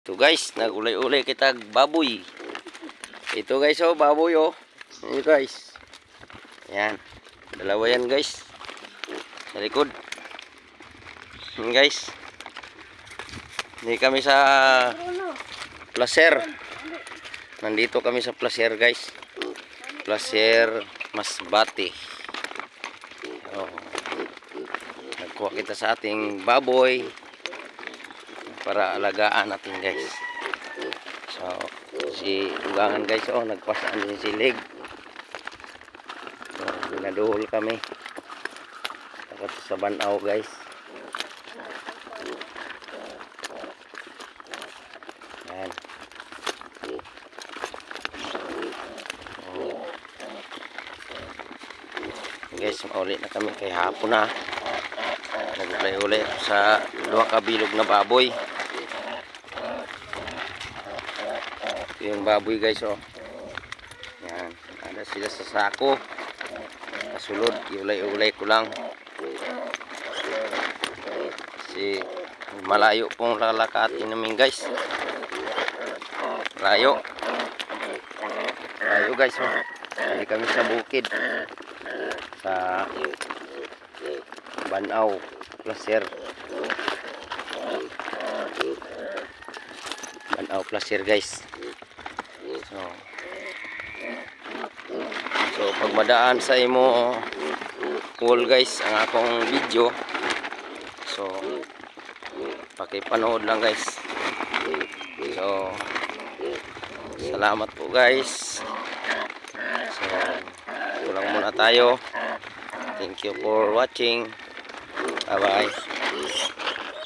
Ito guys, nagulay-ulay kita baboy. Ito guys, oh, baboy oh. Ito guys. Yan. Dalawa yan guys. Sa likod. Yan guys. Hindi kami sa Placer. Nandito kami sa Placer guys. Placer Masbate. Oh. Nagkuha kita sa ating baboy para alagaan natin guys. So si ugangan guys, oh, nagpasaan din silig. So binaduhol kami takot sa banaw guys. Yan. Oh. Guys, maulit na kami kay hapon na. Nagulay-ulay sa dua kabilog na baboy. Ito yung baboy guys, oh. Yan, ada sila sa sako. Kasulod, iulay-ulay ko lang. Kasi malayo pong lalakatin namin guys. Layo. Layo guys, oh. Hindi kami sa bukid. Sa Banaw, Placer. Banaw, Placer guys. So pag madaan sa imo wall guys ang akong video, so pakipanood lang guys. So salamat po guys. So kulang muna tayo. Thank you for watching. Bye bye.